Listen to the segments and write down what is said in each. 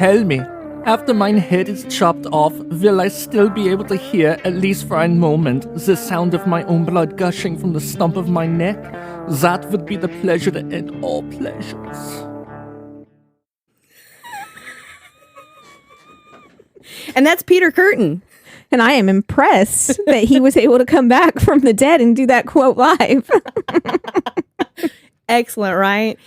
Tell me, after mine head is chopped off, will I still be able to hear, at least for a moment, the sound of my own blood gushing from the stump of my neck? That would be the pleasure to end all pleasures. And that's Peter Kürten. And I am impressed that he was able to come back from the dead and do that quote live. Excellent, right?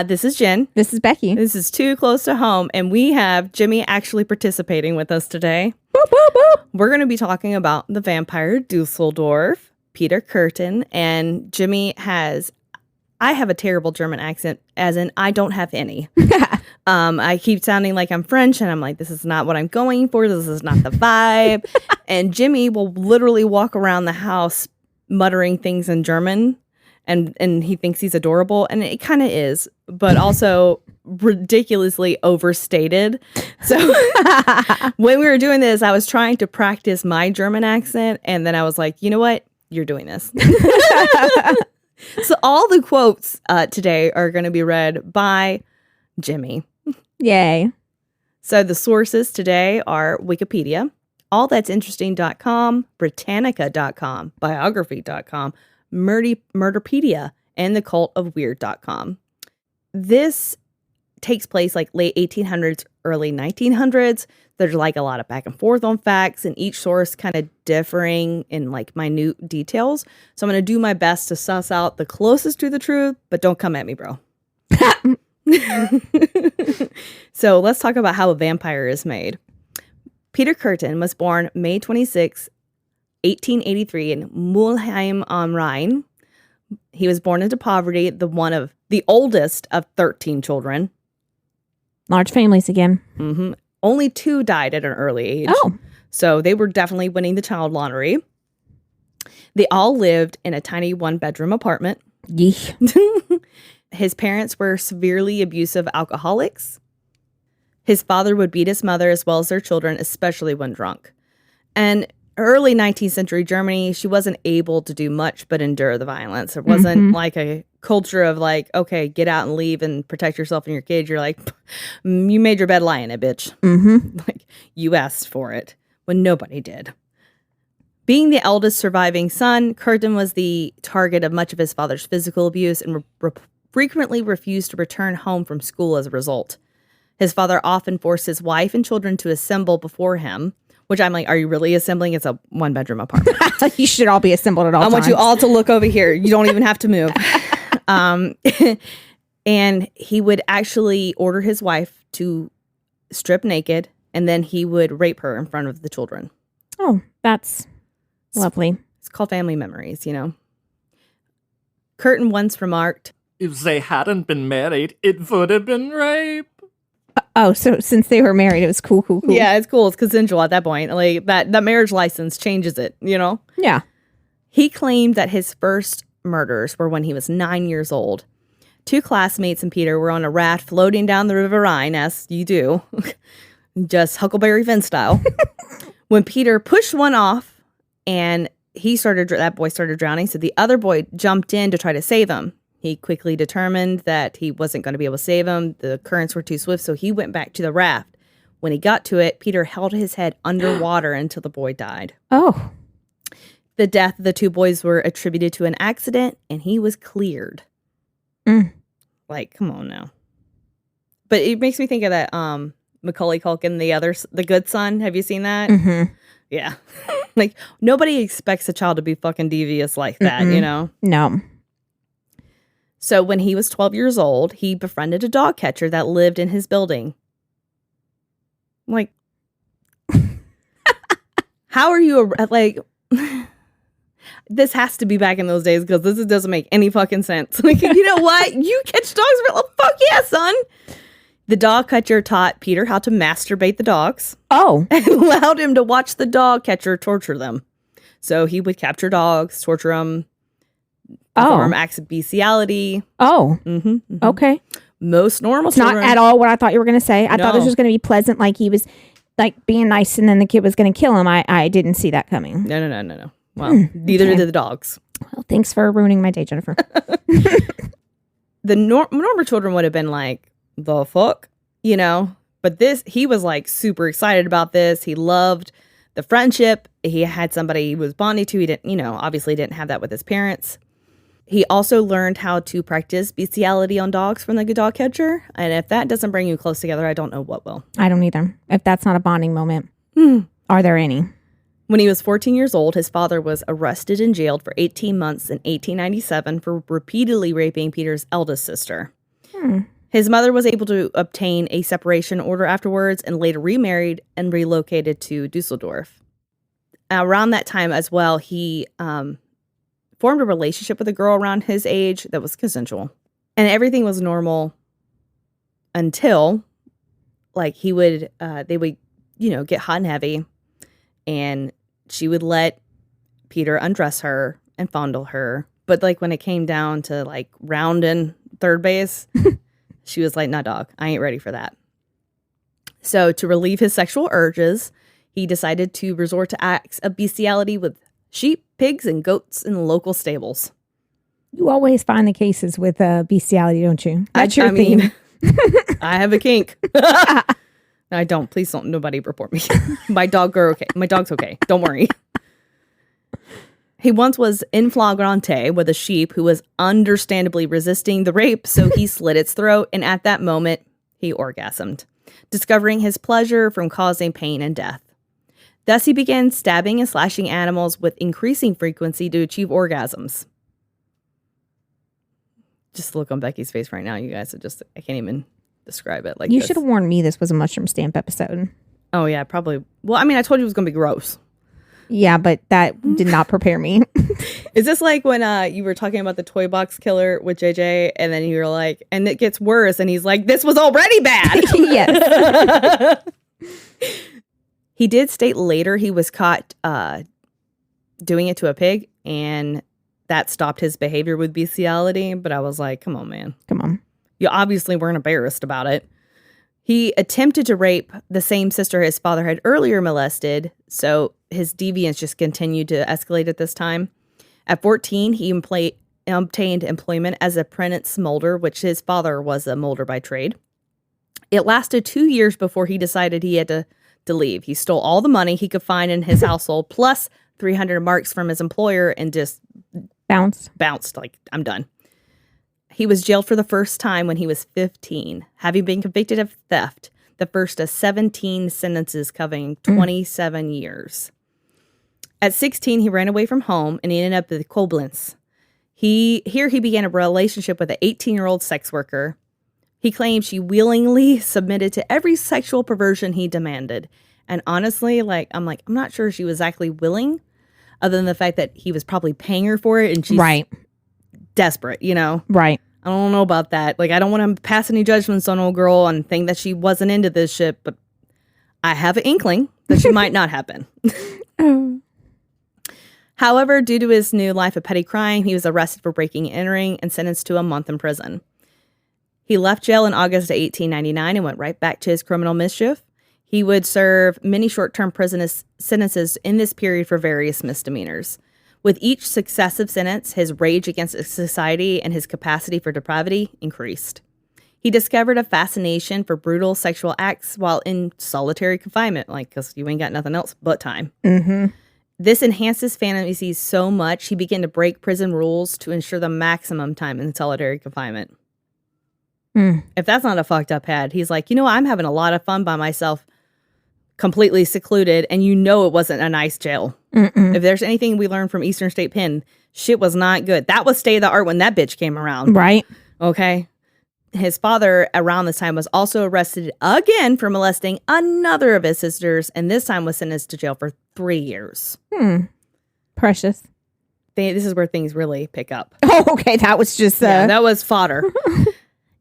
This is Jen. This is Becky. This is Too Close to Home, and we have Jimmy actually participating with us today. Boop, boop, boop. We're going to be talking about the Vampire of Düsseldorf, Peter Kürten, and Jimmy has... I have a terrible German accent, as in I don't have any. I keep sounding like I'm French, and I'm like, this is not what I'm going for. This is not the vibe. And Jimmy will literally walk around the house muttering things in German, and he thinks he's adorable, and it kind of is, but also ridiculously overstated. So when we were doing this, I was trying to practice my German accent, and then I was like, you know what? You're doing this. So all the quotes today are going to be read by Jimmy. Yay. So the sources today are Wikipedia, allthat'sinteresting.com, Britannica.com, biography.com, Murderpedia, and thecultofweird.com. This takes place like late 1800s, early 1900s. There's like a lot of back and forth on facts, and each source kind of differing in like minute details. So I'm going to do my best to suss out the closest to the truth, but don't come at me, bro. So let's talk about how a vampire is made. Peter Kürten was born May 26, 1883 in Mulheim am Rhein. He was born into poverty, the oldest of 13 children. Large families again. Mm-hmm. Only 2 died at an early age. Oh. So they were definitely winning the child lottery. They all lived in a tiny 1-bedroom apartment. Yeesh. His parents were severely abusive alcoholics. His father would beat his mother as well as their children, especially when drunk. And early 19th century Germany, she wasn't able to do much but endure the violence. It wasn't like a culture of like, okay, get out and leave and protect yourself and your kids. You're like, you made your bed, lie in it, bitch. Mm-hmm. Like, you asked for it when nobody did. Being the eldest surviving son, Kürten was the target of much of his father's physical abuse and frequently refused to return home from school as a result. His father often forced his wife and children to assemble before him, which I'm like, are you really assembling? It's a 1-bedroom apartment. You should all be assembled at all times. I want you all to look over here. You don't even have to move. And he would actually order his wife to strip naked, and then he would rape her in front of the children. Oh, that's lovely. It's called family memories, you know. Kürten once remarked, If they hadn't been married, it would have been rape. Oh, so since they were married, it was cool. Yeah, it's cool. It's consensual at that point. Like that marriage license changes it, you know? Yeah. He claimed that his first murders were when he was 9 years old. 2 classmates and Peter were on a raft floating down the River Rhine, as you do, just Huckleberry Finn style. When Peter pushed one off and that boy started drowning, so the other boy jumped in to try to save him. He quickly determined that he wasn't going to be able to save him. The currents were too swift, so he went back to the raft. When he got to it, Peter held his head underwater until the boy died. Oh. The death of the 2 boys were attributed to an accident, and he was cleared. Like, come on now. But it makes me think of that Macaulay Culkin, the good son. Have you seen that? Mm-hmm. Yeah. Like, nobody expects a child to be fucking devious like that, you know? No. So when he was 12 years old, he befriended a dog catcher that lived in his building. Like, how are you, like, this has to be back in those days because this doesn't make any fucking sense. Like, you know what? You catch dogs? Fuck yeah, son. The dog catcher taught Peter how to masturbate the dogs. Oh. And allowed him to watch the dog catcher torture them. So he would capture dogs, torture them, perform acts of bestiality. Oh. Okay. Most normal It's children. not at all what I thought you were going to say. I thought this was going to be pleasant, like he was like being nice and then the kid was going to kill him. I didn't see that coming. No. Well, neither did the dogs. Well, thanks for ruining my day, Jennifer. The normal children would have been like, the fuck? You know? But he was like super excited about this. He loved the friendship. He had somebody he was bonding to. He didn't, obviously didn't have that with his parents. He also learned how to practice bestiality on dogs from the dog catcher. And if that doesn't bring you close together, I don't know what will. I don't either. If that's not a bonding moment, are there any? When he was 14 years old, his father was arrested and jailed for 18 months in 1897 for repeatedly raping Peter's eldest sister. His mother was able to obtain a separation order afterwards and later remarried and relocated to Düsseldorf. Around that time as well, he formed a relationship with a girl around his age that was consensual. And everything was normal until, like, they would, get hot and heavy, and she would let Peter undress her and fondle her. But, like, when it came down to, like, rounding third base, she was like, nah, dog, I ain't ready for that. So to relieve his sexual urges, he decided to resort to acts of bestiality with sheep, pigs, and goats in local stables. You always find the cases with bestiality, don't you? That's your theme. I have a kink. I don't. Please don't. Nobody report me. My dog's okay. Don't worry. He once was in flagrante with a sheep who was understandably resisting the rape, so he slit its throat, and at that moment, he orgasmed, discovering his pleasure from causing pain and death. Thus, he began stabbing and slashing animals with increasing frequency to achieve orgasms. Just look on Becky's face right now, you guys. I can't even describe it like you this. should have warned me this was a mushroom stamp episode. Oh, yeah, probably. Well, I mean, I told you it was going to be gross. Yeah, but that did not prepare me. Is this like when you were talking about the toy box killer with JJ, and then you were like, and it gets worse, and he's like, this was already bad. Yes. He did state later he was caught doing it to a pig, and that stopped his behavior with bestiality. But I was like, come on, man. Come on. You obviously weren't embarrassed about it. He attempted to rape the same sister his father had earlier molested, so his deviance just continued to escalate at this time. At 14, he obtained employment as an apprentice molder, which his father was a molder by trade. It lasted 2 years before he decided he had to leave. He stole all the money he could find in his household, plus 300 marks from his employer, and just bounced like, I'm done. He was jailed for the first time when he was 15, having been convicted of theft, the first of 17 sentences covering 27 years. At 16, he ran away from home and he ended up with Koblenz. He began a relationship with an 18-year-old sex worker. He claimed she willingly submitted to every sexual perversion he demanded. And honestly, I'm not sure she was exactly willing, other than the fact that he was probably paying her for it and she's desperate, Right. I don't know about that. Like, I don't want to pass any judgments on old girl and think that she wasn't into this shit, but I have an inkling that she might not have been. Oh. However, due to his new life of petty crime, he was arrested for breaking and entering and sentenced to a month in prison. He left jail in August of 1899 and went right back to his criminal mischief. He would serve many short-term prison sentences in this period for various misdemeanors. With each successive sentence, his rage against society and his capacity for depravity increased. He discovered a fascination for brutal sexual acts while in solitary confinement, because you ain't got nothing else but time. Mm-hmm. This enhanced his fantasies so much, he began to break prison rules to ensure the maximum time in solitary confinement. If that's not a fucked up head, he's like, I'm having a lot of fun by myself, completely secluded, and it wasn't a nice jail. Mm-mm. If there's anything we learned from Eastern State Pen, shit was not good. That was state of the art when that bitch came around. Right. Okay. His father, around this time, was also arrested again for molesting another of his sisters, and this time was sentenced to jail for 3 years. Precious. This is where things really pick up. Oh, okay. That was just... that was fodder.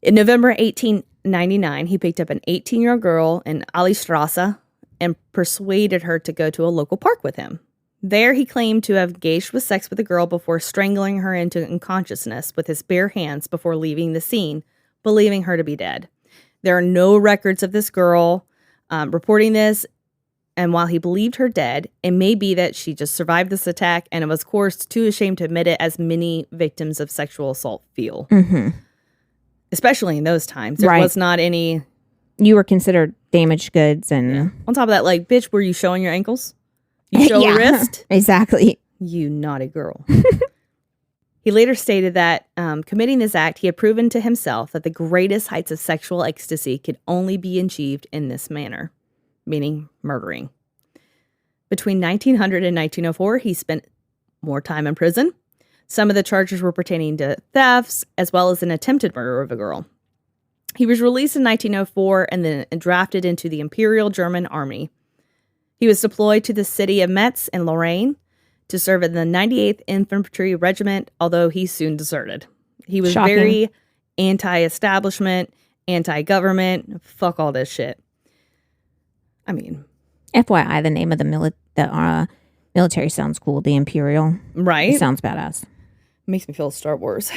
In November 1899, he picked up an 18-year-old girl in Alistrasse and persuaded her to go to a local park with him. There, he claimed to have engaged with sex with the girl before strangling her into unconsciousness with his bare hands before leaving the scene, believing her to be dead. There are no records of this girl reporting this, and while he believed her dead, it may be that she just survived this attack and was, of course, too ashamed to admit it, as many victims of sexual assault feel. Mm-hmm. Especially in those times. There was not any You were considered damaged goods and... On top of that, like, bitch, were you showing your ankles? You show a wrist? Exactly. You naughty girl. He later stated that committing this act, he had proven to himself that the greatest heights of sexual ecstasy could only be achieved in this manner, meaning murdering. Between 1900 and 1904, he spent more time in prison. Some of the charges were pertaining to thefts, as well as an attempted murder of a girl. He was released in 1904 and then drafted into the Imperial German Army. He was deployed to the city of Metz in Lorraine to serve in the 98th Infantry Regiment, although he soon deserted. He was very anti-establishment, anti-government. Fuck all this shit. I mean... FYI, the name of the military sounds cool. The Imperial. Right? It sounds badass. Makes me feel Star Wars.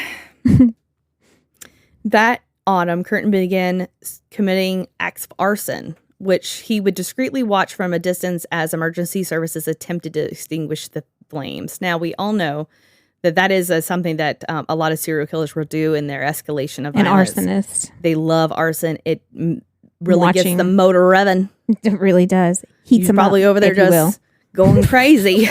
That autumn, Kürten began committing acts of arson, which he would discreetly watch from a distance as emergency services attempted to extinguish the flames. Now, we all know that is something that a lot of serial killers will do in their escalation of violence. An arsonist. They love arson. It really gets the motor revving. It really does. Heats them probably up, over there just going crazy.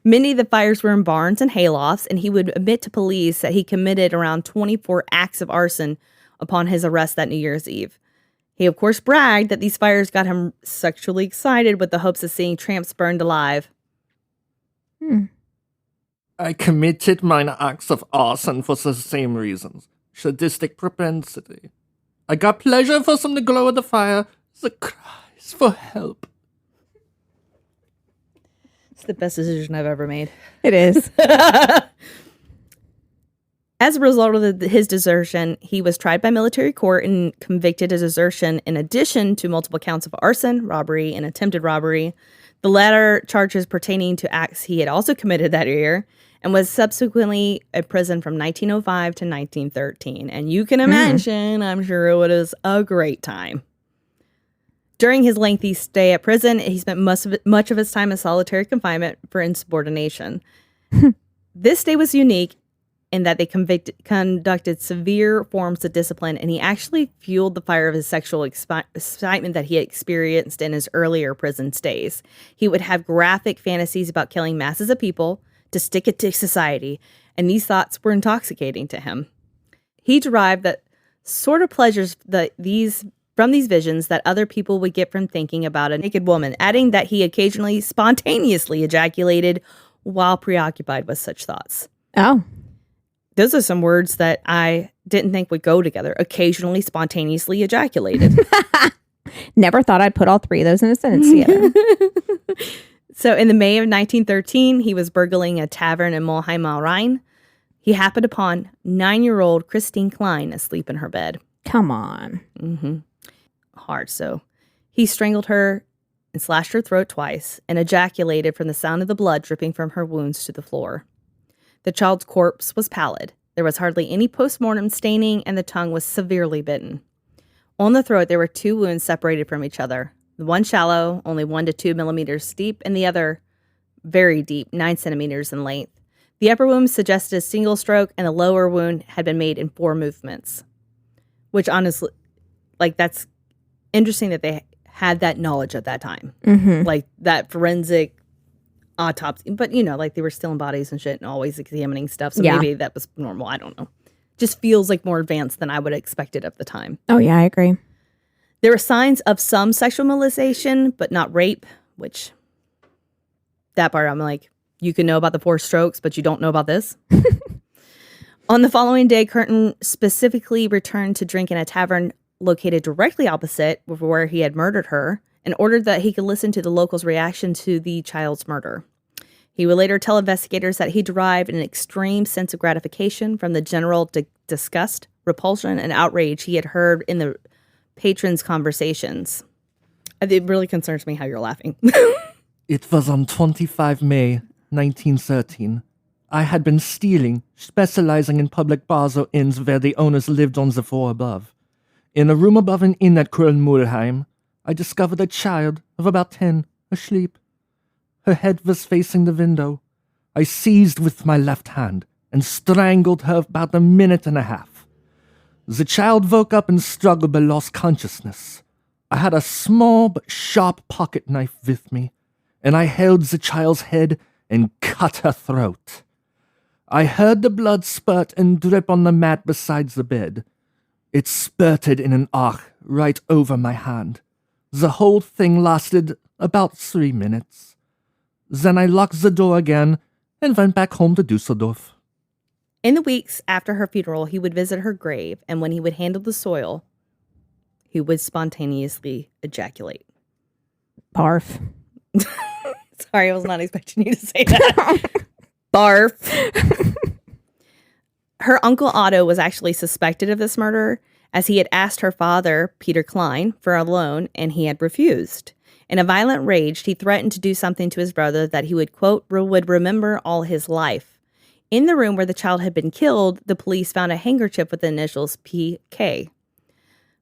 Many of the fires were in barns and haylofts, and he would admit to police that he committed around 24 acts of arson upon his arrest that New Year's Eve. He, of course, bragged that these fires got him sexually excited with the hopes of seeing tramps burned alive. I committed mine acts of arson for the same reasons. Sadistic propensity. I got pleasure for some the glow of the fire, the cries for help. It's the best decision I've ever made. It is. As a result of his desertion, he was tried by military court and convicted of desertion in addition to multiple counts of arson, robbery, and attempted robbery. The latter charges pertaining to acts he had also committed that year, and was subsequently imprisoned from 1905 to 1913. And you can imagine, I'm sure it was a great time. During his lengthy stay at prison, he spent much of his time in solitary confinement for insubordination. This stay was unique in that they conducted severe forms of discipline, and he actually fueled the fire of his sexual excitement that he had experienced in his earlier prison stays. He would have graphic fantasies about killing masses of people to stick it to society, and these thoughts were intoxicating to him. He derived that sort of pleasures from these visions that other people would get from thinking about a naked woman, adding that he occasionally spontaneously ejaculated while preoccupied with such thoughts. Oh. Those are some words that I didn't think would go together. Occasionally spontaneously ejaculated. Never thought I'd put all three of those in a sentence together. So in the May of 1913, he was burgling a tavern in Mulheim am Rhein. He happened upon 9-year-old Christine Klein asleep in her bed. Come on. Mm-hmm. Hard. So he strangled her and slashed her throat twice and ejaculated from the sound of the blood dripping from her wounds to the floor. The child's corpse was pallid. There was hardly any post-mortem staining, and the tongue was severely bitten. On the throat, there were 2 wounds separated from each other. The one shallow, only 1 to 2 millimeters deep, and the other very deep, 9 centimeters in length. The upper wound suggested a single stroke, and the lower wound had been made in 4 movements. Which honestly, like, that's interesting that they had that knowledge at that time. Mm-hmm. Like, that forensic autopsy. But, you know, like, they were still in bodies and shit and always examining stuff. So maybe that was normal. I don't know. Just feels like more advanced than I would have expected at the time. Oh, yeah, I agree. There were signs of some sexual molestation, but not rape, which that part I'm like, you can know about the 4 strokes, but you don't know about this. On the following day, Kürten specifically returned to drink in a tavern located directly opposite where he had murdered her and ordered that he could listen to the locals' reaction to the child's murder. He would later tell investigators that he derived an extreme sense of gratification from the general disgust, repulsion, and outrage he had heard in the patrons' conversations. It really concerns me how you're laughing. It was on 25 May, 1913. I had been stealing, specializing in public bars or inns where the owners lived on the floor above. In a room above an inn at Köln-Mulheim, I discovered a child of about 10, asleep. Her head was facing the window. I seized with my left hand and strangled her about a minute and a half. The child woke up and struggled but lost consciousness. I had a small but sharp pocket knife with me, and I held the child's head and cut her throat. I heard the blood spurt and drip on the mat beside the bed. It spurted in an arc right over my hand. The whole thing lasted about 3 minutes. Then I locked the door again and went back home to Düsseldorf. In the weeks after her funeral, he would visit her grave, and when he would handle the soil, he would spontaneously ejaculate. Barf. Sorry, I was not expecting you to say that. Barf. Her uncle Otto was actually suspected of this murder, as he had asked her father, Peter Klein, for a loan, and he had refused. In a violent rage, he threatened to do something to his brother that he would, quote, would remember all his life. In the room where the child had been killed, the police found a handkerchief with the initials PK,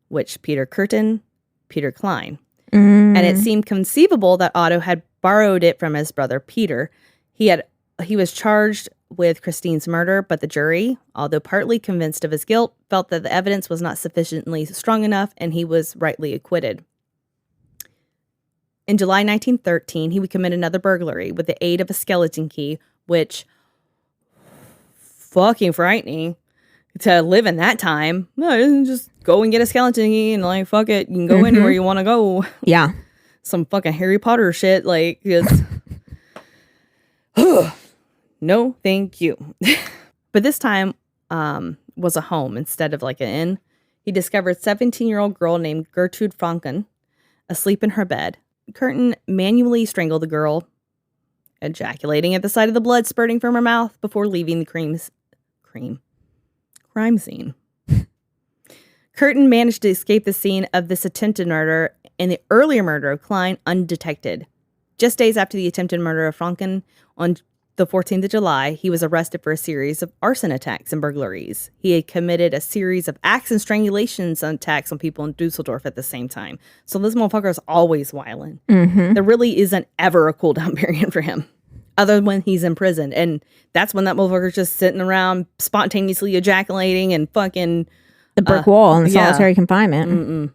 which Peter Kürten, Peter Klein. And it seemed conceivable that Otto had borrowed it from his brother Peter. He was charged with Christine's murder, but the jury, although partly convinced of his guilt, felt that the evidence was not sufficiently strong enough, and he was rightly acquitted. In July 1913, he would commit another burglary with the aid of a skeleton key, which, fucking frightening to live in that time. No, just go and get a skeleton key and like, fuck it, you can go anywhere you want to go. Yeah. Some fucking Harry Potter shit, like, just no, thank you. But this time was a home instead of like an inn. He discovered a 17-year-old girl named Gertrude Franken asleep in her bed. Kürten manually strangled the girl, ejaculating at the sight of the blood spurting from her mouth before leaving the crime scene. Kürten managed to escape the scene of this attempted murder and the earlier murder of Klein undetected. Just days after the attempted murder of Franken on the 14th of July, he was arrested for a series of arson attacks and burglaries. He had committed a series of axe and strangulations attacks on people in Dusseldorf at the same time. So this motherfucker is always wilding. There really isn't ever a cool down period for him, other than when he's in prison. And that's when that motherfucker's just sitting around spontaneously ejaculating and fucking the brick wall in solitary confinement.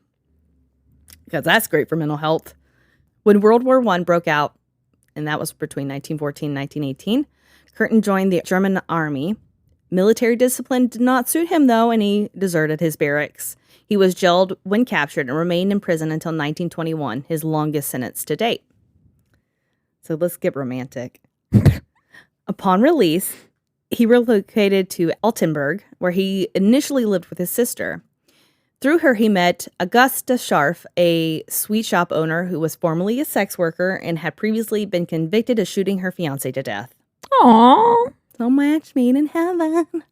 Because that's great for mental health. When World War I broke out, and that was between 1914 and 1918, Kürten joined the German army. Military discipline did not suit him, though, and he deserted his barracks. He was jailed when captured and remained in prison until 1921, his longest sentence to date. So let's get romantic. Upon release, he relocated to Altenburg, where he initially lived with his sister. Through her, he met Augusta Scharf, a sweet shop owner who was formerly a sex worker and had previously been convicted of shooting her fiancé to death. Aww. So much made in heaven.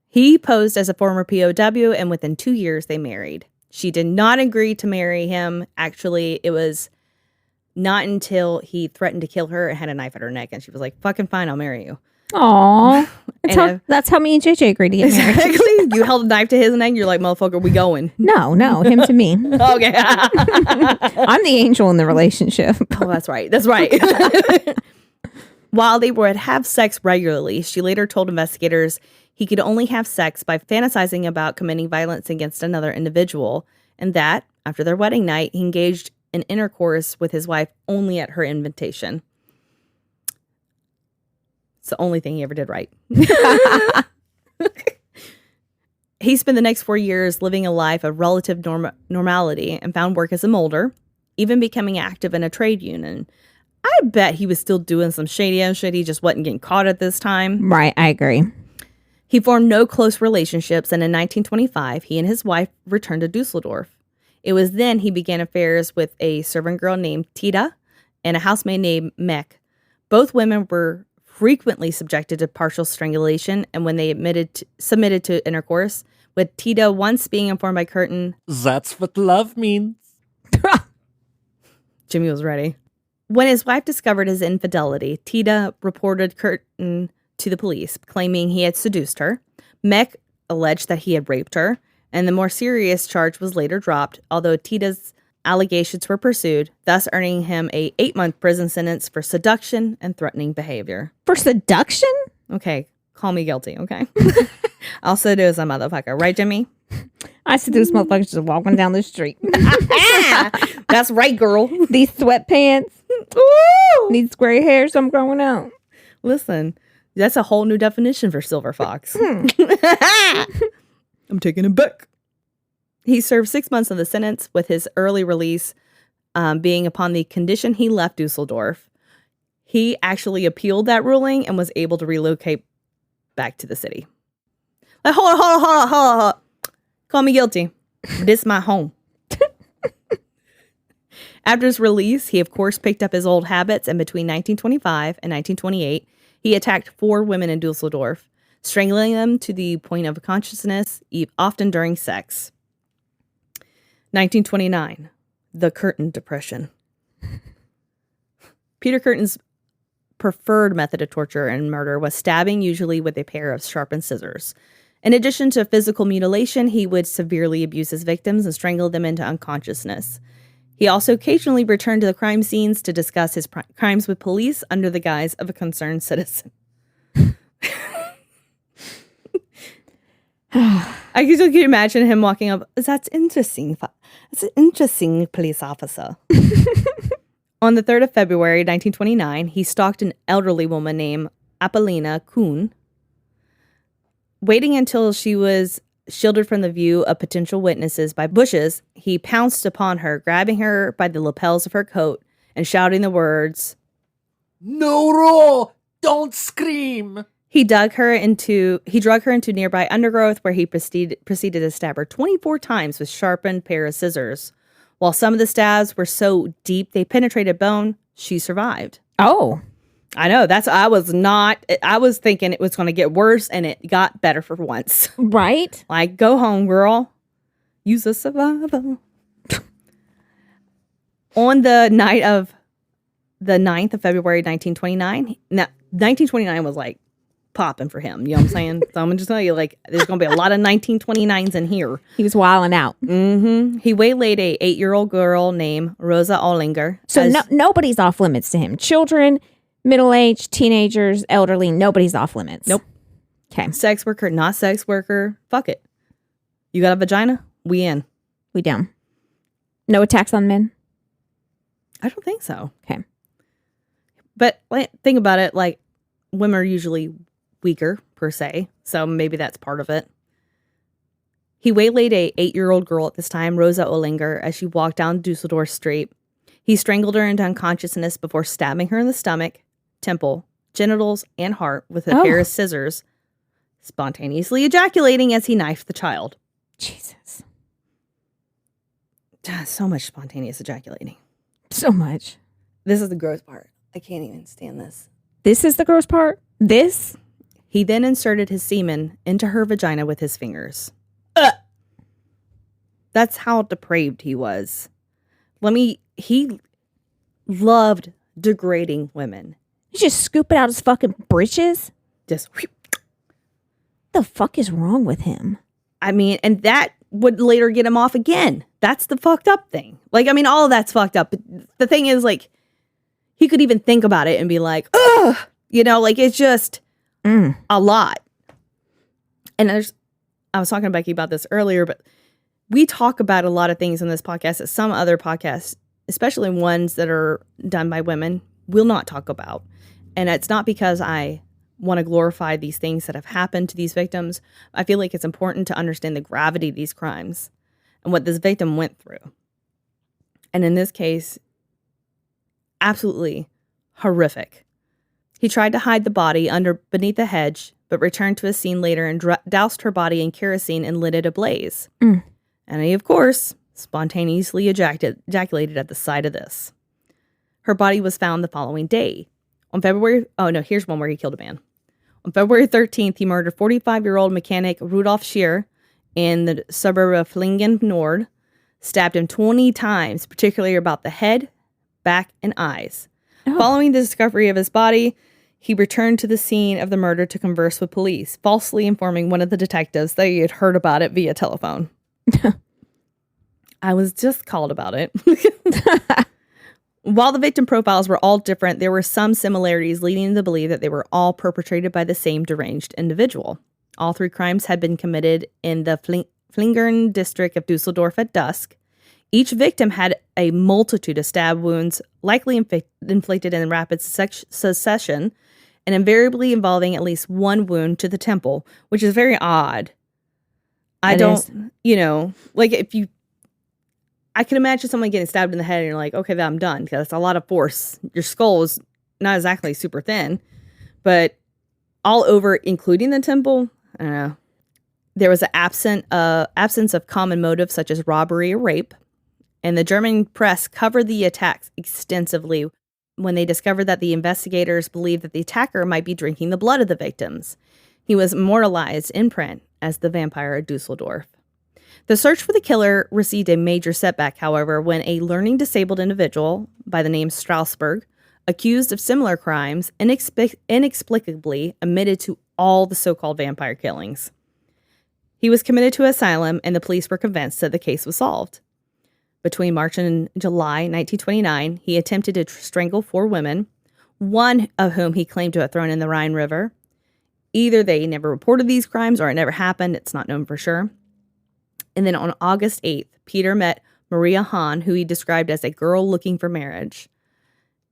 He posed as a former POW, and within 2 years, they married. She did not agree to marry him. Actually, it was not until he threatened to kill her and had a knife at her neck, and she was like, fucking fine, I'll marry you. Aww. That's how me and JJ agreed to get married. Exactly. You held a knife to his neck, you're like, motherfucker, we going. No, him to me. Okay. I'm the angel in the relationship. Oh, that's right. That's right. While they would have sex regularly, she later told investigators he could only have sex by fantasizing about committing violence against another individual, and that, after their wedding night, he engaged in intercourse with his wife only at her invitation. It's the only thing he ever did right. He spent the next 4 years living a life of relative normality and found work as a molder, even becoming active in a trade union. I bet he was still doing some shady ass shit. He just wasn't getting caught at this time. Right, I agree. He formed no close relationships, and in 1925, he and his wife returned to Dusseldorf. It was then he began affairs with a servant girl named Tita and a housemaid named Mek. Both women were frequently subjected to partial strangulation, and when they submitted to intercourse, with Tita once being informed by Kürten, "That's what love means." Jimmy was ready. When his wife discovered his infidelity, Tita reported Kürten to the police, claiming he had seduced her. Mek alleged that he had raped her, and the more serious charge was later dropped, although Tita's allegations were pursued, thus earning him a 8-month prison sentence for seduction and threatening behavior. For seduction? Okay, Call me guilty, okay? I'll seduce a motherfucker. Right, Jimmy? I seduce motherfuckers just walking down the street. That's right, girl. These sweatpants. These gray hairs I'm growing out. Listen, that's a whole new definition for Silver Fox. I'm taking it back. He served 6 months of the sentence, with his early release being upon the condition he left Dusseldorf. He actually appealed that ruling and was able to relocate back to the city. Like, hold on. Call me guilty. This my home. After his release, he of course picked up his old habits, and between 1925 and 1928, he attacked 4 women in Dusseldorf, strangling them to the point of consciousness, often during sex. 1929, the Kürten Depression. Peter Kürten's preferred method of torture and murder was stabbing, usually with a pair of sharpened scissors. In addition to physical mutilation, he would severely abuse his victims and strangle them into unconsciousness. He also occasionally returned to the crime scenes to discuss his crimes with police under the guise of a concerned citizen. I can just imagine him walking up. That's interesting. That's an interesting police officer. On the 3rd of February, 1929, he stalked an elderly woman named Apollina Kuhn. Waiting until she was shielded from the view of potential witnesses by bushes, he pounced upon her, grabbing her by the lapels of her coat and shouting the words, "No, don't scream!" He drug her into nearby undergrowth, where he proceeded to stab her 24 times with sharpened pair of scissors. While some of the stabs were so deep they penetrated bone, she survived. Oh. I know. I was thinking it was going to get worse, and it got better for once. Right? Like, go home, girl. Use a survival. On the night of the 9th of February, 1929, 1929 was like popping for him. You know what I'm saying? So I'm going to just tell you, like, there's going to be a lot of 1929s in here. He was wilding out. Mm-hmm. He waylaid a 8-year-old girl named Rosa Ollinger. So nobody's off limits to him. Children, middle-aged, teenagers, elderly, nobody's off limits. Nope. Okay. Sex worker, not sex worker. Fuck it. You got a vagina? We in. We down. No attacks on men? I don't think so. Okay. But think about it, like, women are usually weaker, per se, so maybe that's part of it. He waylaid a 8-year-old girl at this time, Rosa Ollinger, as she walked down Dusseldorf Street. He strangled her into unconsciousness before stabbing her in the stomach, temple, genitals, and heart with a pair of scissors, spontaneously ejaculating as he knifed the child. Jesus. So much spontaneous ejaculating. So much. This is the gross part. I can't even stand this. This is the gross part? This? He then inserted his semen into her vagina with his fingers. That's how depraved he was. He loved degrading women. You just scoop it out his fucking britches? Just the fuck is wrong with him? I mean, and that would later get him off again. That's the fucked up thing. Like, I mean, all of that's fucked up. But the thing is, like, he could even think about it and be like, ugh, you know, like, it's just a lot. And I was talking to Becky about this earlier, but we talk about a lot of things in this podcast that some other podcasts, especially ones that are done by women, will not talk about. And it's not because I want to glorify these things that have happened to these victims. I feel like it's important to understand the gravity of these crimes and what this victim went through. And in this case, absolutely horrific. He tried to hide the body beneath a hedge, but returned to a scene later and doused her body in kerosene and lit it ablaze. And he, of course, spontaneously ejaculated at the sight of this. Her body was found the following day. Here's one where he killed a man. On February 13th, he murdered 45-year-old mechanic Rudolf Scheer in the suburb of Flingen Nord, stabbed him 20 times, particularly about the head, back, and eyes. Following the discovery of his body, he returned to the scene of the murder to converse with police, falsely informing one of the detectives that he had heard about it via telephone. I was just called about it. While the victim profiles were all different, there were some similarities leading to believe that they were all perpetrated by the same deranged individual. All 3 crimes had been committed in the Flingern district of Düsseldorf at dusk. Each victim had a multitude of stab wounds, likely inflicted in rapid succession, and invariably involving at least one wound to the temple, which is very odd. I can imagine someone getting stabbed in the head and you're like, okay, I'm done, because that's a lot of force. Your skull is not exactly super thin, but all over, including the temple, I don't know. There was an absence of common motives such as robbery or rape, and the German press covered the attacks extensively when they discovered that the investigators believed that the attacker might be drinking the blood of the victims. He was immortalized in print as the Vampire of Düsseldorf. The search for the killer received a major setback, however, when a learning disabled individual by the name Strasberg, accused of similar crimes, inexplicably admitted to all the so-called vampire killings. He was committed to asylum, and the police were convinced that the case was solved. Between March and July 1929, he attempted to strangle 4 women, one of whom he claimed to have thrown in the Rhine River. Either they never reported these crimes or it never happened. It's not known for sure. And then on August 8th, Peter met Maria Hahn, who he described as a girl looking for marriage.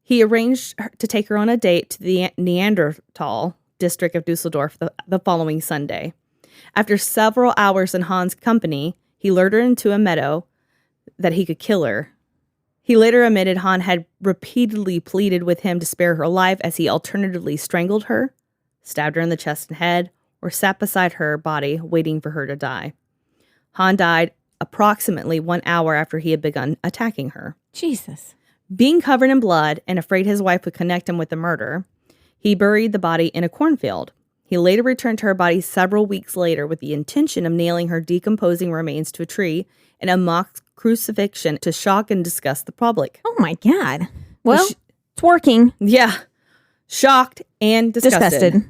He arranged to take her on a date to the Neanderthal district of Düsseldorf the following Sunday. After several hours in Hahn's company, he lured her into a meadow that he could kill her. He later admitted Hahn had repeatedly pleaded with him to spare her life, as he alternatively strangled her, stabbed her in the chest and head, or sat beside her body waiting for her to die. Hahn died approximately 1 hour after he had begun attacking her. Jesus. Being covered in blood and afraid his wife would connect him with the murder, he buried the body in a cornfield. He later returned to her body several weeks later with the intention of nailing her decomposing remains to a tree in a mock crucifixion to shock and disgust the public. Oh my God. Well, it's working. Yeah. Shocked and disgusted.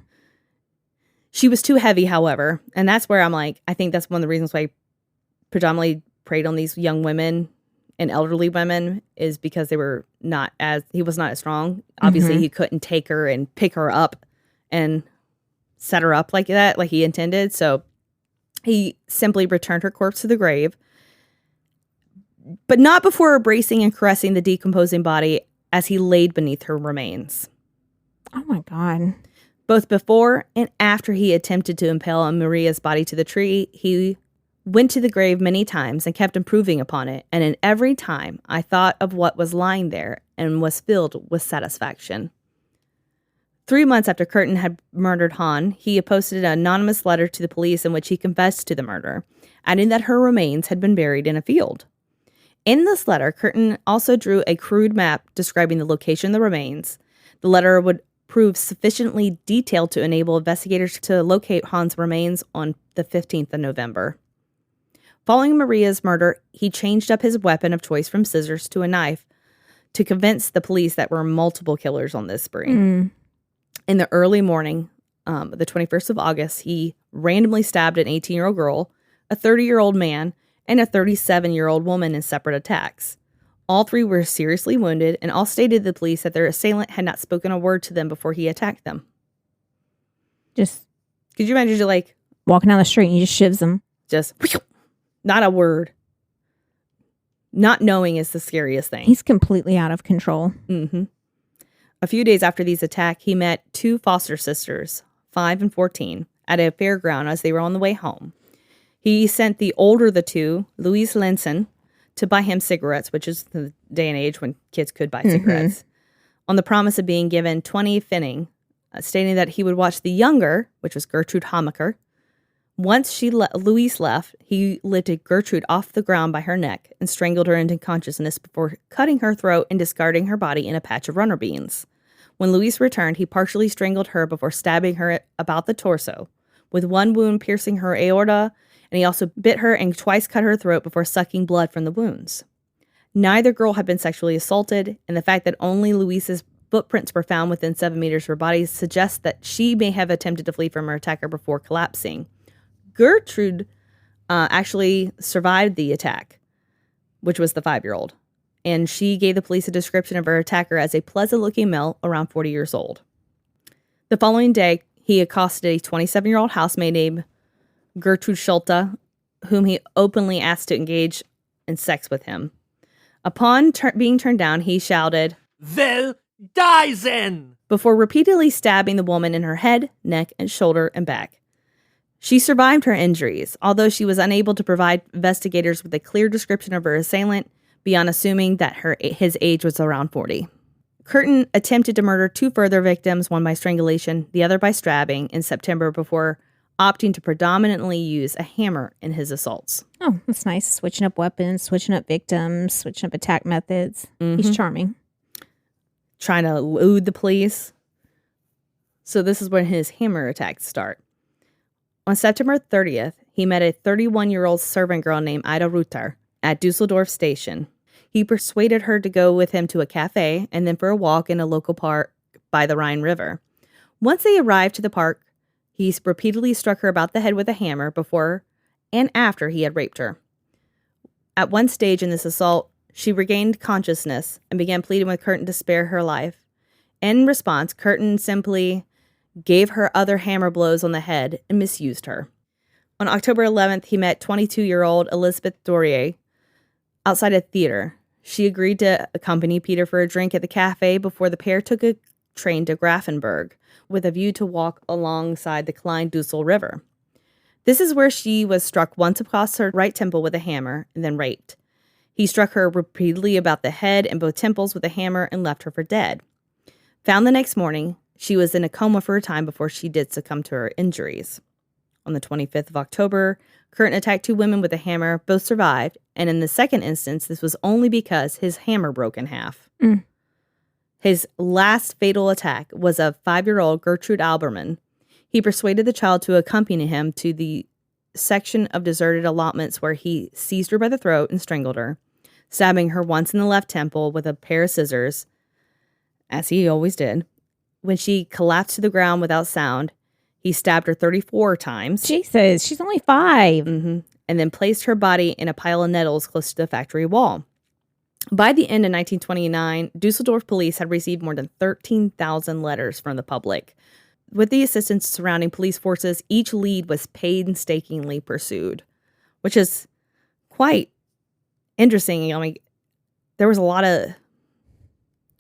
She was too heavy, however, and that's where I'm like, I think that's one of the reasons why I predominantly preyed on these young women and elderly women, is because he was not as strong. Obviously, he couldn't take her and pick her up and set her up like that, like he intended. So he simply returned her corpse to the grave, but not before embracing and caressing the decomposing body as he laid beneath her remains. Oh my God. Both before and after he attempted to impale Maria's body to the tree, he went to the grave many times and kept improving upon it. And in every time, I thought of what was lying there and was filled with satisfaction. 3 months after Kürten had murdered Hahn, he posted an anonymous letter to the police in which he confessed to the murder, adding that her remains had been buried in a field. In this letter, Kürten also drew a crude map describing the location of the remains. The letter would prove sufficiently detailed to enable investigators to locate Hahn's remains on the 15th of November. Following Maria's murder, he changed up his weapon of choice from scissors to a knife to convince the police that there were multiple killers on this spree. In the early morning, the 21st of August, he randomly stabbed an 18-year-old girl, a 30-year-old man, and a 37-year-old woman in separate attacks. All 3 were seriously wounded, and all stated to the police that their assailant had not spoken a word to them before he attacked them. Just could you imagine, like walking down the street and he just shivs them? Just not a word. Not knowing is the scariest thing. He's completely out of control. A few days after these attacks, he met 2 foster sisters, 5 and 14, at a fairground as they were on the way home. He sent the older of the 2, Louise Lenson, to buy him cigarettes, which is the day and age when kids could buy cigarettes, on the promise of being given 20 Pfennig, stating that he would watch the younger, which was Gertrude Hammacher. Once Louise left, he lifted Gertrude off the ground by her neck and strangled her into consciousness before cutting her throat and discarding her body in a patch of runner beans. When Louise returned, he partially strangled her before stabbing her about the torso, with one wound piercing her aorta, and he also bit her and twice cut her throat before sucking blood from the wounds. Neither girl had been sexually assaulted, and the fact that only Louise's footprints were found within 7 meters of her body suggests that she may have attempted to flee from her attacker before collapsing. Gertrude actually survived the attack, which was the 5-year-old. and she gave the police a description of her attacker as a pleasant-looking male around 40 years old. The following day, he accosted a 27-year-old housemaid named Gertrude Schulte, whom he openly asked to engage in sex with him. Upon being turned down, he shouted, "Well, die then!" before repeatedly stabbing the woman in her head, neck, and shoulder and back. She survived her injuries, although she was unable to provide investigators with a clear description of her assailant, beyond assuming that his age was around 40. Kürten attempted to murder 2 further victims, one by strangulation, the other by stabbing, in September before opting to predominantly use a hammer in his assaults. Oh, that's nice. Switching up weapons, switching up victims, switching up attack methods. He's charming. Trying to elude the police. So this is when his hammer attacks start. On September 30th, he met a 31-year-old servant girl named Ida Rutter at Düsseldorf station. He persuaded her to go with him to a cafe and then for a walk in a local park by the Rhine River. Once they arrived to the park, he repeatedly struck her about the head with a hammer before and after he had raped her. At one stage in this assault, she regained consciousness and began pleading with Kürten to spare her life. In response, Kürten simply gave her other hammer blows on the head and misused her. On October 11th, he met 22-year-old Elizabeth Dorier outside a theater. She agreed to accompany Peter for a drink at the cafe before the pair took a train to Grafenberg with a view to walk alongside the Klein-Dussel River. This is where she was struck once across her right temple with a hammer and then raped. He struck her repeatedly about the head and both temples with a hammer and left her for dead. Found the next morning, she was in a coma for a time before she did succumb to her injuries. On the 25th of October, Kürten attacked 2 women with a hammer. Both survived, and in the second instance, this was only because his hammer broke in half. His last fatal attack was of 5-year-old Gertrude Alberman. He persuaded the child to accompany him to the section of deserted allotments where he seized her by the throat and strangled her, stabbing her once in the left temple with a pair of scissors, as he always did. When she collapsed to the ground without sound, he stabbed her 34 times. Jesus, she's only 5. And then placed her body in a pile of nettles close to the factory wall. By the end of 1929, Dusseldorf police had received more than 13,000 letters from the public. With the assistance of surrounding police forces, each lead was painstakingly pursued, which is quite interesting. I mean, there was a lot of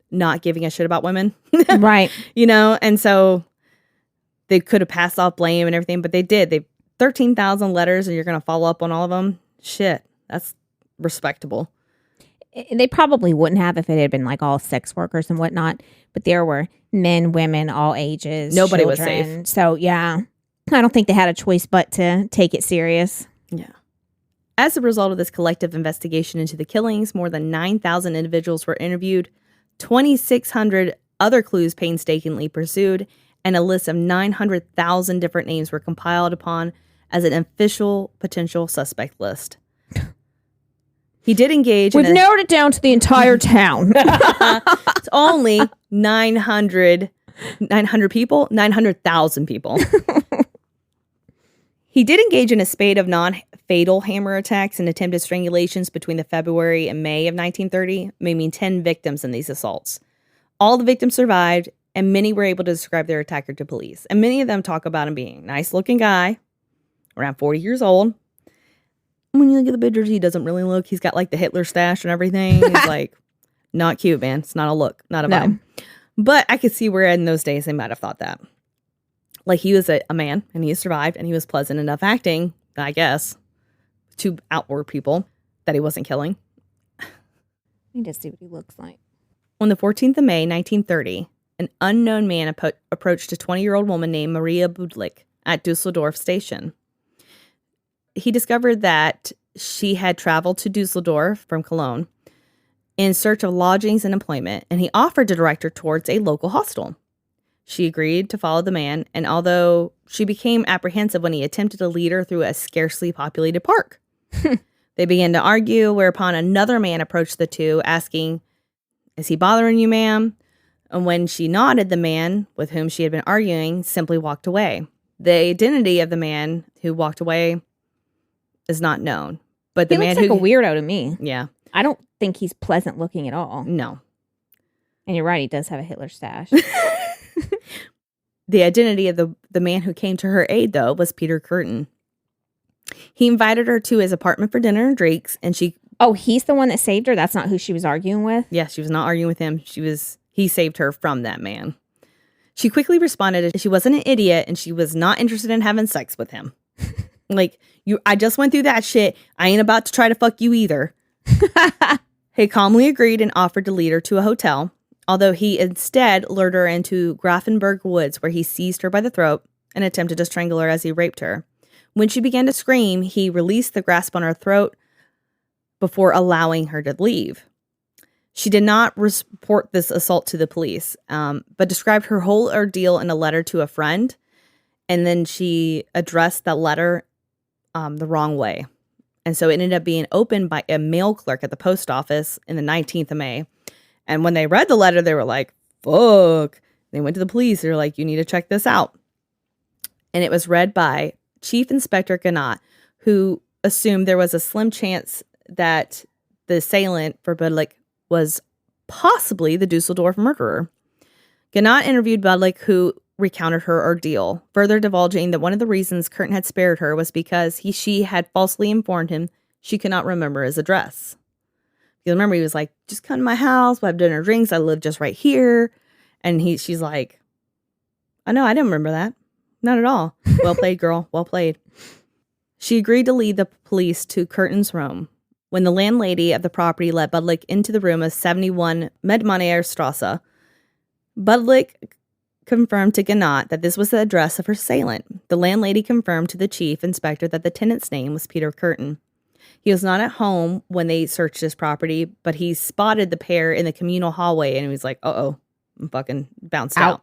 not giving a shit about women. Right. You know, and so they could have passed off blame and everything, but they did. They 13,000 letters and you're going to follow up on all of them? Shit, that's respectable. They probably wouldn't have if it had been like all sex workers and whatnot, but there were men, women, all ages. Nobody was children. safe. So, yeah, I don't think they had a choice but to take it serious. Yeah. As a result of this collective investigation into the killings, more than 9,000 individuals were interviewed, 2,600 other clues painstakingly pursued, and a list of 900,000 different names were compiled upon as an official potential suspect list. He did engage We've narrowed it down to the entire town. It's only 900 people, 900,000 people. He did engage in a spate of non-fatal hammer attacks and attempted strangulations between the February and May of 1930, maiming 10 victims in these assaults. All the victims survived, and many were able to describe their attacker to police. And many of them talk about him being a nice-looking guy, around 40 years old. When you look at the pictures, he doesn't really look. He's got like the Hitler stash and everything. He's like, not cute, man. It's not a look, not a vibe. But I could see where in those days they might have thought that. Like he was a man and he survived and he was pleasant enough acting, I guess, to outward people that he wasn't killing. Let me just see what he looks like. On the 14th of May, 1930, an unknown man approached a 20-year-old woman named Maria Budlik at Dusseldorf station. He discovered that she had traveled to Dusseldorf from Cologne in search of lodgings and employment, and he offered to direct her towards a local hostel. She agreed to follow the man, and although she became apprehensive when he attempted to lead her through a scarcely populated park. They began to argue, whereupon another man approached the two, asking, "Is he bothering you, ma'am?" And when she nodded, the man with whom she had been arguing simply walked away. The identity of the man who walked away is not known. But the he man looks like who a weirdo to me. Yeah. I don't think he's pleasant looking at all. No. And you're right, he does have a Hitler stash. The identity of the man who came to her aid, though, was Peter Kürten. He invited her to his apartment for dinner and drinks, and she... Oh, he's the one that saved her? That's not who she was arguing with? Yeah, she was not arguing with him. He saved her from that man. She quickly responded that she wasn't an idiot, and she was not interested in having sex with him. Like, I just went through that shit. I ain't about to try to fuck you either. He calmly agreed and offered to lead her to a hotel, although he instead lured her into Grafenberg Woods, where he seized her by the throat and attempted to strangle her as he raped her. When she began to scream, he released the grasp on her throat before allowing her to leave. She did not report this assault to the police, but described her whole ordeal in a letter to a friend, and then she addressed that letter the wrong way. And so it ended up being opened by a mail clerk at the post office in the 19th of May. And when they read the letter, they were like, fuck. They went to the police. They were like, you need to check this out. And it was read by Chief Inspector Gannat, who assumed there was a slim chance that the assailant for Budlik was possibly the Dusseldorf murderer. Gannat interviewed Budlik, who recounted her ordeal, further divulging that one of the reasons Kürten had spared her was because she had falsely informed him she could not remember his address. You remember, he was like, just come to my house, we'll have dinner, drinks, I live just right here. And she's like, oh no, I didn't remember that. Not at all. Well played, girl. Well played. She agreed to lead the police to Kürten's room. When the landlady of the property let Budlik into the room of 71 Medmaner Strasse, Budlik confirmed to Gannat that this was the address of her assailant. The landlady confirmed to the chief inspector that the tenant's name was Peter Kürten. He was not at home when they searched his property, but he spotted the pair in the communal hallway and he was like, uh-oh, I'm fucking bounced out.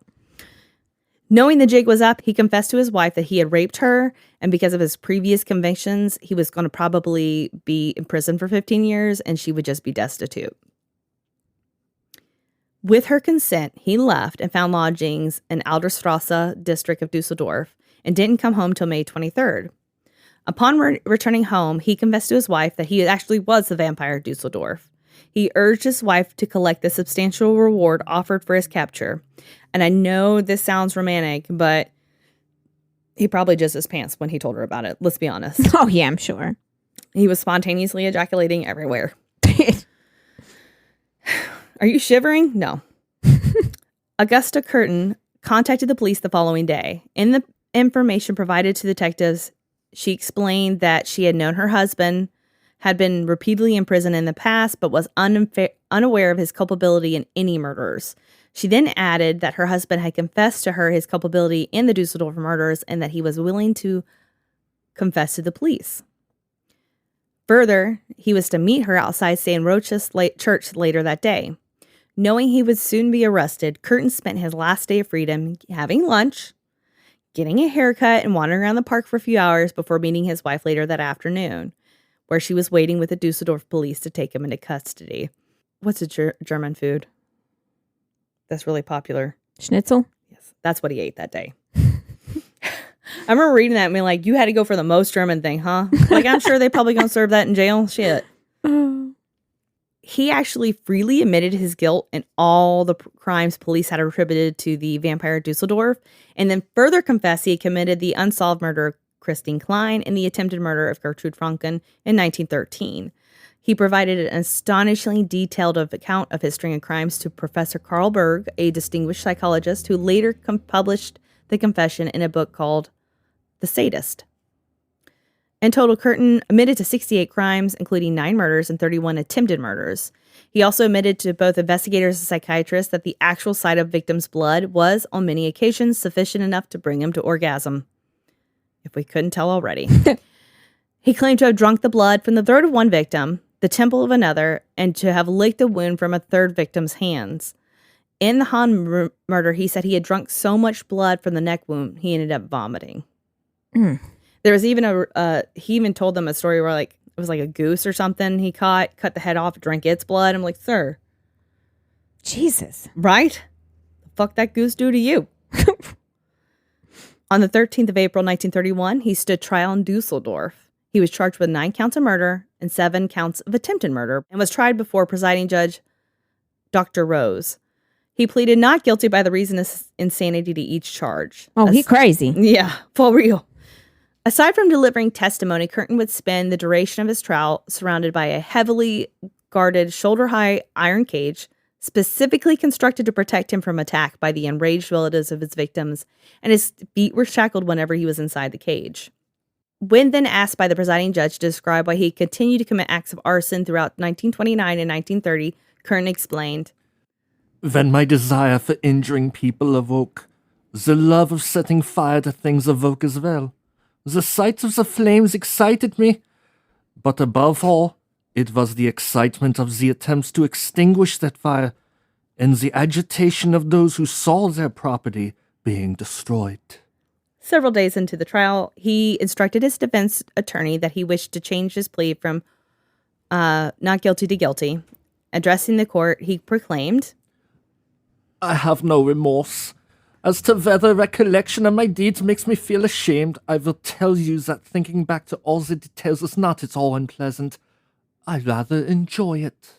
Knowing the jig was up, he confessed to his wife that he had raped her, and because of his previous convictions, he was going to probably be in prison for 15 years and she would just be destitute. With her consent, he left and found lodgings in Alderstrasse district of Dusseldorf and didn't come home till May 23rd. Upon returning home, he confessed to his wife that he actually was the Vampire of Düsseldorf. He urged his wife to collect the substantial reward offered for his capture. And I know this sounds romantic, but he probably jizzed his pants when he told her about it. Let's be honest. Oh, yeah, I'm sure. He was spontaneously ejaculating everywhere. Are you shivering? No. Augusta Kürten contacted the police the following day. In the information provided to detectives, she explained that she had known her husband had been repeatedly imprisoned in the past, but was unaware of his culpability in any murders. She then added that her husband had confessed to her his culpability in the Dusseldorf murders and that he was willing to confess to the police. Further, he was to meet her outside St. Rochus Church later that day. Knowing he would soon be arrested, Kürten spent his last day of freedom having lunch, getting a haircut, and wandering around the park for a few hours before meeting his wife later that afternoon, where she was waiting with the Dusseldorf police to take him into custody. What's a German food that's really popular? Schnitzel? Yes, that's what he ate that day. I remember reading that and being like, you had to go for the most German thing, huh? Like, I'm sure they probably gonna serve that in jail. Shit. He actually freely admitted his guilt in all the crimes police had attributed to the Vampire of Düsseldorf, and then further confessed he had committed the unsolved murder of Christine Klein and the attempted murder of Gertrude Franken in 1913. He provided an astonishingly detailed account of his string of crimes to Professor Karl Berg, a distinguished psychologist who later published the confession in a book called The Sadist. In total, Kürten admitted to 68 crimes, including 9 murders and 31 attempted murders. He also admitted to both investigators and psychiatrists that the actual sight of victims' blood was, on many occasions, sufficient enough to bring him to orgasm. If we couldn't tell already. He claimed to have drunk the blood from the throat of one victim, the temple of another, and to have licked a wound from a third victim's hands. In the Hahn murder, he said he had drunk so much blood from the neck wound, he ended up vomiting. There was even he even told them a story where like it was like a goose or something he cut the head off, drank its blood. I'm like, sir. Jesus. Right? The fuck that goose do to you? On the 13th of April, 1931, he stood trial in Dusseldorf. He was charged with 9 counts of murder and and 7 counts of attempted murder and was tried before presiding judge Dr. Rose. He pleaded not guilty by the reason of insanity to each charge. Oh, he crazy. Yeah, for real. Aside from delivering testimony, Kürten would spend the duration of his trial surrounded by a heavily guarded shoulder-high iron cage specifically constructed to protect him from attack by the enraged relatives of his victims, and his feet were shackled whenever he was inside the cage. When then asked by the presiding judge to describe why he continued to commit acts of arson throughout 1929 and 1930, Kürten explained, "When my desire for injuring people awoke, the love of setting fire to things awoke as well. The sight of the flames excited me, but above all, it was the excitement of the attempts to extinguish that fire and the agitation of those who saw their property being destroyed." Several days into the trial, he instructed his defense attorney that he wished to change his plea from not guilty to guilty. Addressing the court, he proclaimed, "I have no remorse. As to whether recollection of my deeds makes me feel ashamed, I will tell you that thinking back to all the details is not at all unpleasant. I rather enjoy it."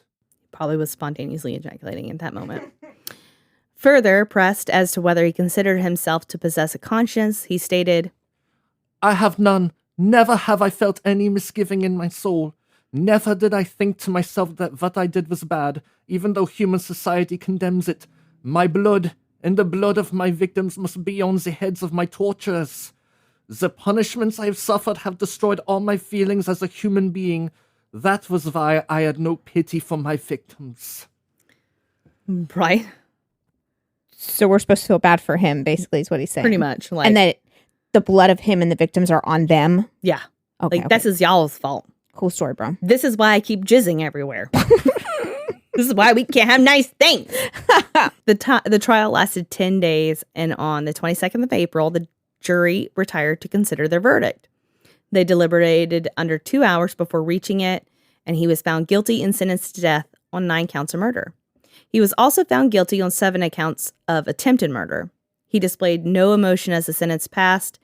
Probably was spontaneously ejaculating at that moment. Further pressed as to whether he considered himself to possess a conscience, he stated, "I have none. Never have I felt any misgiving in my soul. Never did I think to myself that what I did was bad, even though human society condemns it. My blood and the blood of my victims must be on the heads of my torturers. The punishments I have suffered have destroyed all my feelings as a human being. That was why I had no pity for my victims." right? So we're supposed to feel bad for him, basically, is what he's saying. Pretty much. Like, And that the blood of him and the victims are on them. yeah. Okay, Like, this is y'all's fault. cool story, bro. This is why I keep jizzing everywhere. This is why we can't have nice things. The trial lasted 10 days, and on the 22nd of April, the jury retired to consider their verdict. They deliberated under 2 hours before reaching it, and he was found guilty and sentenced to death on 9 counts of murder. He was also found guilty on 7 accounts of attempted murder. He displayed no emotion as the sentence passed,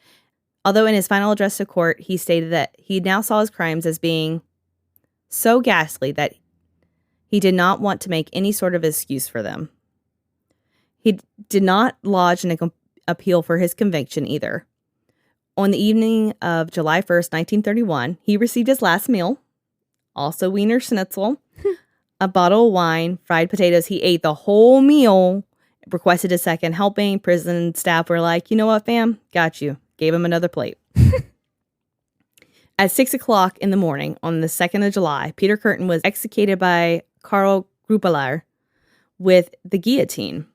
although in his final address to court, he stated that he now saw his crimes as being so ghastly that he did not want to make any sort of excuse for them. He did not lodge an appeal for his conviction either. On the evening of July 1st, 1931, he received his last meal, also Wiener Schnitzel, a bottle of wine, fried potatoes. He ate the whole meal, requested a second helping. Prison staff were like, "You know what, fam? Got you." Gave him another plate. At 6 o'clock in the morning on the 2nd of July, Peter Kürten was executed by Karl Gruppler with the guillotine.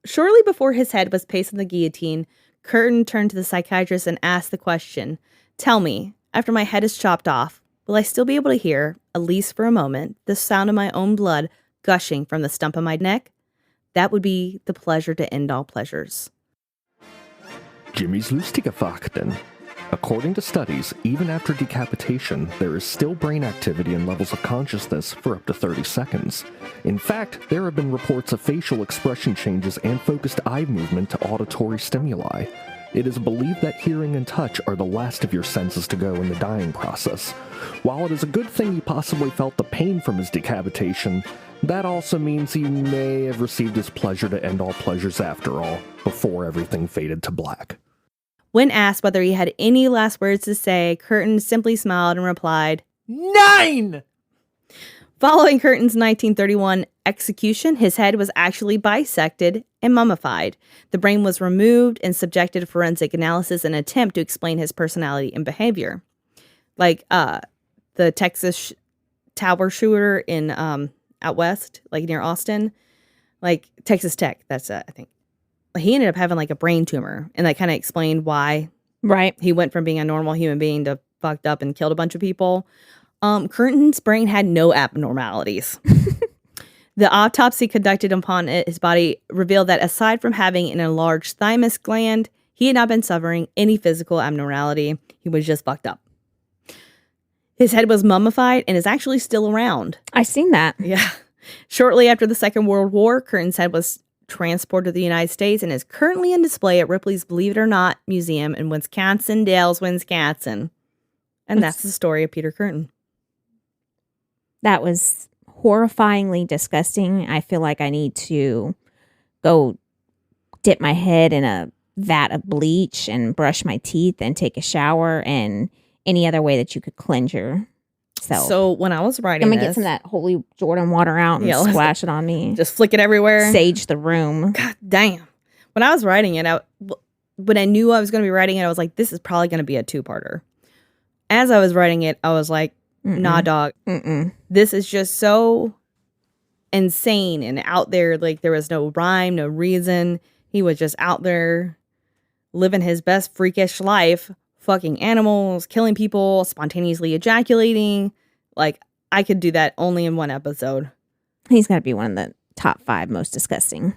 Shortly before his head was placed on the guillotine, Kürten turned to the psychiatrist and asked the question, "Tell me, after my head is chopped off, will I still be able to hear, at least for a moment, the sound of my own blood gushing from the stump of my neck? That would be the pleasure to end all pleasures." Jimmy's lustige Fakten. According to studies, even after decapitation, there is still brain activity and levels of consciousness for up to 30 seconds. In fact, there have been reports of facial expression changes and focused eye movement to auditory stimuli. It is believed that hearing and touch are the last of your senses to go in the dying process. While it is a good thing he possibly felt the pain from his decapitation, that also means he may have received his pleasure to end all pleasures after all, before everything faded to black. When asked whether he had any last words to say, Kürten simply smiled and replied, 9! Following Kürten's 1931 execution, his head was actually bisected and mummified. The brain was removed and subjected to forensic analysis in an attempt to explain his personality and behavior. Like the Texas Tower shooter in out west, like near Austin, like Texas Tech. That's I think. He ended up having like a brain tumor, and that kind of explained why he went from being a normal human being to fucked up and killed a bunch of people. Kürten's brain had no abnormalities. The autopsy conducted upon his body revealed that aside from having an enlarged thymus gland, he had not been suffering any physical abnormality. He was just fucked up. His head was mummified and is actually still around. I seen that. Yeah. Shortly after the Second World War, Kürten's head was transported to the United States and is currently on display at Ripley's Believe It or Not Museum in Wisconsin Dells, Wisconsin. And that's the story of Peter Kürten. That was horrifyingly disgusting. I feel like I need to go dip my head in a vat of bleach and brush my teeth and take a shower and any other way that you could cleanse yourself. So when I was writing I'm going to get some of that holy Jordan water out and splash it on me. Just flick it everywhere. Sage the room. God damn. When I was writing it, when I knew I was going to be writing it, I was like, this is probably going to be a 2-parter. As I was writing it, I was like, nah, dog. This is just so insane and out there. Like, there was no rhyme, no reason. He was just out there living his best freakish life, fucking animals, killing people, spontaneously ejaculating. Like, I could do that only in one episode. He's got to be one of the top 5 most disgusting.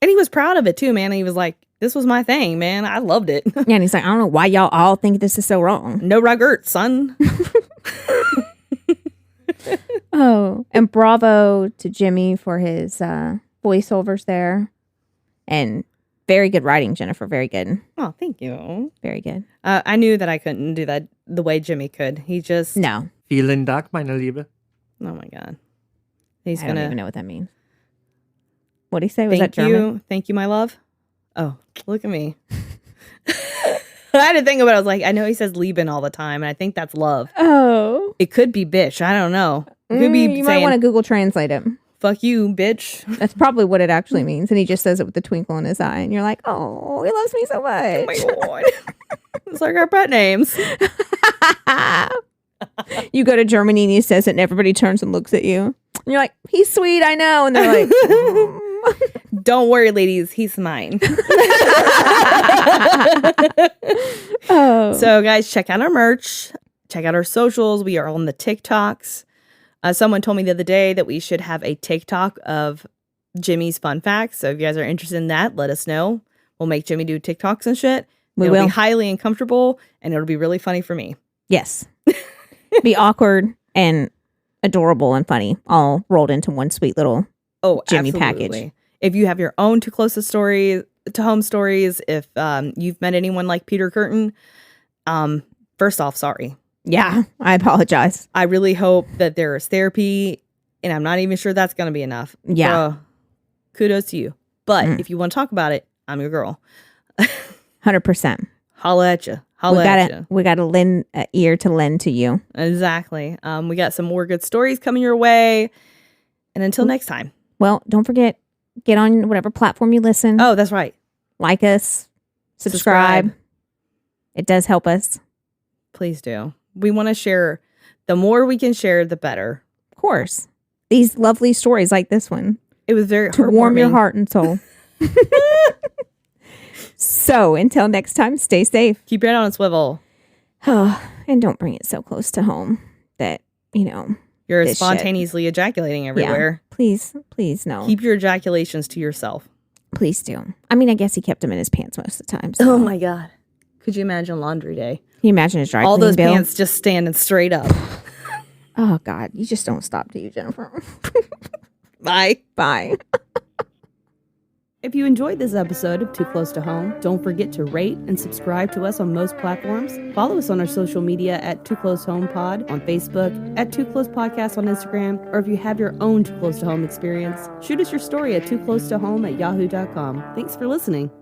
And he was proud of it too, man. He was like, this was my thing, man. I loved it. Yeah, and he's like, I don't know why y'all all think this is so wrong. No rugert, son. Oh, and bravo to Jimmy for his voiceovers there. And very good writing, Jennifer. Very good. Oh, thank you. Very good. I knew that I couldn't do that the way Jimmy could. He just... No. Vielen Dank, meine Liebe. Oh, my God. I don't even know what that means. What did he say? Was Thank that German? Thank you, my love. Oh, look at me. I had to think about it. I was like, I know he says Lieben all the time, and I think that's love. Oh. It could be bitch. I don't know. It could be you might want to Google Translate it. Fuck you, bitch. That's probably what it actually means. And he just says it with a twinkle in his eye. And you're like, oh, he loves me so much. Oh, my God. It's like our pet names. You go to Germany and he says it and everybody turns and looks at you. And you're like, he's sweet, I know. And they're like, don't worry, ladies. He's mine. Oh. So, guys, check out our merch. Check out our socials. We are on the TikToks. Someone told me the other day that we should have a TikTok of Jimmy's fun facts. So if you guys are interested in that, let us know. We'll make Jimmy do TikToks and shit. It'll be highly uncomfortable and it'll be really funny for me. Yes. Be awkward and adorable and funny all rolled into one sweet little Jimmy absolutely. package. If you have your own too close to home stories, if you've met anyone like Peter Kürten, first off, sorry. Yeah, I apologize. I really hope that there is therapy, and I'm not even sure that's going to be enough. Yeah. Kudos to you. But if you want to talk about it, I'm your girl. 100%. Holla at you. We got to lend an ear to lend to you. Exactly. We got some more good stories coming your way. And until next time. Well, don't forget, get on whatever platform you listen. Oh, that's right. Like us. Subscribe. It does help us. Please do. We want to share. The more we can share, the better. Of course. These lovely stories like this one. It was very to warm your heart and soul. So, until next time, stay safe. Keep your head on a swivel. And don't bring it so close to home that, you're spontaneously ejaculating everywhere. Yeah. Please, no. Keep your ejaculations to yourself. Please do. I mean, I guess he kept them in his pants most of the time. So. Oh, my God. Could you imagine laundry day? Can you imagine his dry all clean those bill? pants just standing straight up. Oh, God. You just don't stop, do you, Jennifer? Bye. Bye. If you enjoyed this episode of Too Close to Home, don't forget to rate and subscribe to us on most platforms. Follow us on our social media at Too Close Home Pod on Facebook, at Too Close Podcast on Instagram, or if you have your own Too Close to Home experience, shoot us your story at tooclosetohome@yahoo.com. Thanks for listening.